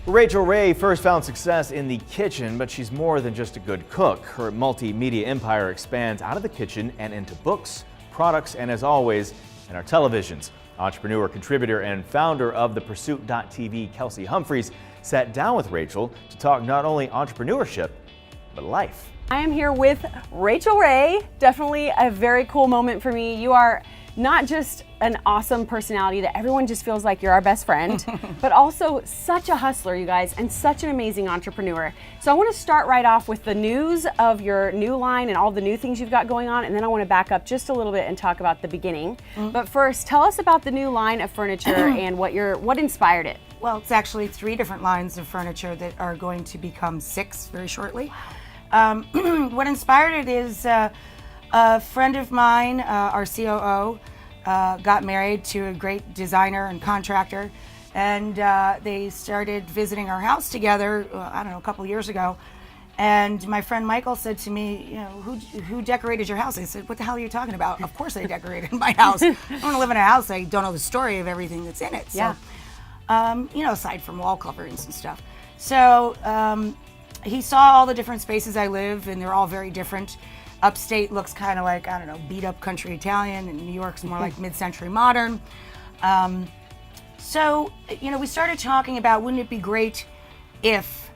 Rachael Ray first found success in the kitchen, but she's more than just a good cook. Her multimedia empire expands out of the kitchen and into books, products, and as always, in our televisions. Entrepreneur, contributor, and founder of ThePursuit.tv, Kelsey Humphreys, sat down with Rachael to talk not only entrepreneurship, but life. I am here with Rachael Ray. Definitely a very cool moment for me. You are not just an awesome personality that everyone just feels like you're our best friend, but also such a hustler, you guys, and such an amazing entrepreneur. So I want to start right off with the news of your new line and all the new things you've got going on, and then I want to back up just a little bit and talk about the beginning. But first, tell us about the new line of furniture and what inspired it. Well, it's actually 3 different lines of furniture that are going to become 6 very shortly. What inspired it is a friend of mine, our COO, got married to a great designer and contractor, and they started visiting our house together, I don't know, a couple years ago. And my friend Michael said to me, you know, who decorated your house? I said, what the hell are you talking about? Of course I decorated my house. I don't want to live in a house I don't know the story of everything that's in it. So, you know, aside from wall coverings and stuff. So he saw all the different spaces I live, and they're all very different. Upstate looks kind of like, I don't know, beat up country Italian, and New York's more like mid-century modern. So, you know, we started talking about, wouldn't it be great if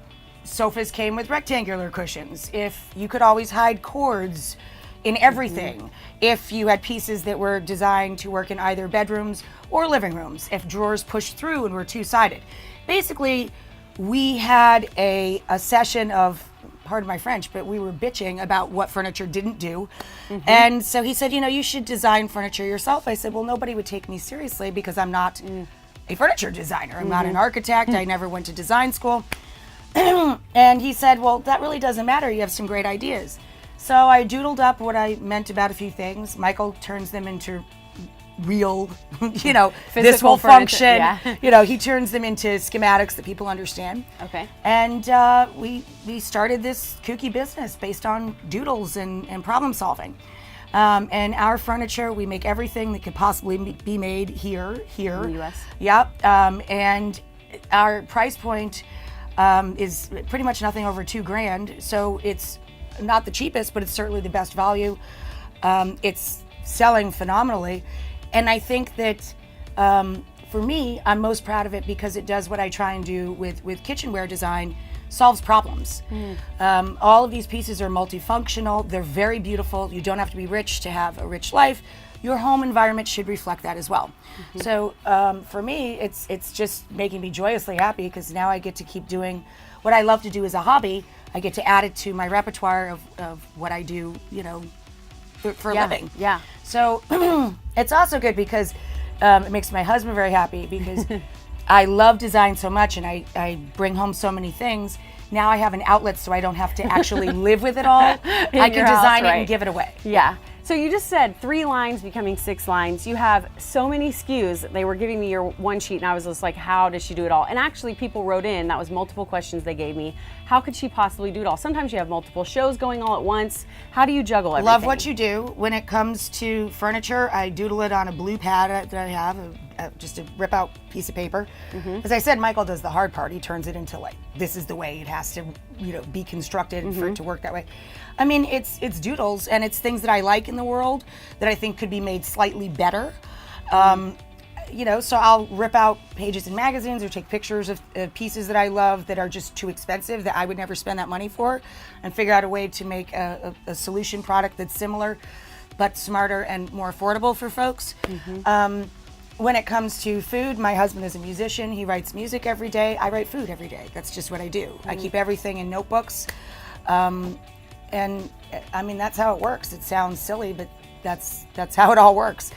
sofas came with rectangular cushions, if you could always hide cords in everything, if you had pieces that were designed to work in either bedrooms or living rooms, if drawers pushed through and were two-sided. Basically, we had a session of, pardon my French, but we were bitching about what furniture didn't do. And so he said, you know, you should design furniture yourself. I said, well, nobody would take me seriously because I'm not a furniture designer. I'm not an architect. I never went to design school. And he said, well, that really doesn't matter. You have some great ideas. So I doodled up what I meant about a few things. Michael turns them into real, you know, this will function. You know, he turns them into schematics that people understand. Okay. And we started this kooky business based on doodles and problem solving. And our furniture, we make everything that could possibly be made here. In the U.S. Yep. And our price point is pretty much nothing over $2,000. So it's not the cheapest, but it's certainly the best value. It's selling phenomenally. And I think that for me, I'm most proud of it because it does what I try and do with kitchenware design, solves problems. All of these pieces are multifunctional. They're very beautiful. You don't have to be rich to have a rich life. Your home environment should reflect that as well. So for me, it's just making me joyously happy because now I get to keep doing what I love to do as a hobby. I get to add it to my repertoire of what I do, you know, for a living. So it's also good because it makes my husband very happy because I love design so much and I bring home so many things. Now I have an outlet so I don't have to actually live with it all. I can design it and give it away. So you just said 3 lines becoming 6 lines. You have so many SKUs. They were giving me your one sheet and I was just like, how does she do it all? And actually people wrote in, that was multiple questions they gave me. How could she possibly do it all? Sometimes you have multiple shows going all at once. How do you juggle everything? Love what you do. When it comes to furniture, I doodle it on a blue pad that I have, just a rip out piece of paper. As I said, Michael does the hard part. He turns it into like, this is the way it has to, you know, be constructed and for it to work that way. I mean, it's doodles and it's things that I like in the world that I think could be made slightly better. You know, so I'll rip out pages in magazines or take pictures of pieces that I love that are just too expensive that I would never spend that money for and figure out a way to make a solution product that's similar but smarter and more affordable for folks. When it comes to food, my husband is a musician. He writes music every day. I write food every day. That's just what I do. I keep everything in notebooks. And I mean, that's how it works. It sounds silly, but that's how it all works.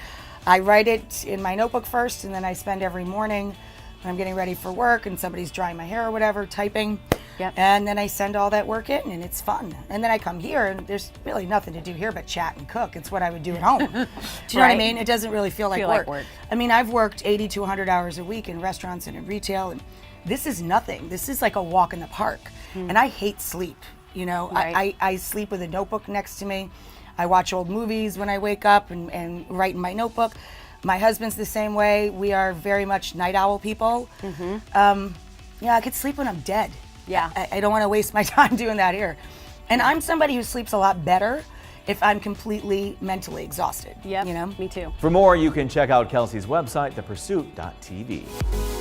I write it in my notebook first, and then I spend every morning when I'm getting ready for work and somebody's drying my hair or whatever, typing. And then I send all that work in, and it's fun. And then I come here, and there's really nothing to do here but chat and cook. It's what I would do at home. Do you know what I mean? It doesn't really feel like work. I mean, I've worked 80 to 100 hours a week in restaurants and in retail, and this is nothing. This is like a walk in the park. And I hate sleep. You know, I sleep with a notebook next to me. I watch old movies when I wake up and write in my notebook. My husband's the same way. We are very much night owl people. Yeah, I could sleep when I'm dead. Yeah. I don't want to waste my time doing that here. And I'm somebody who sleeps a lot better if I'm completely mentally exhausted. Yep, You know? me too. For more, you can check out Kelsey's website, thepursuit.tv.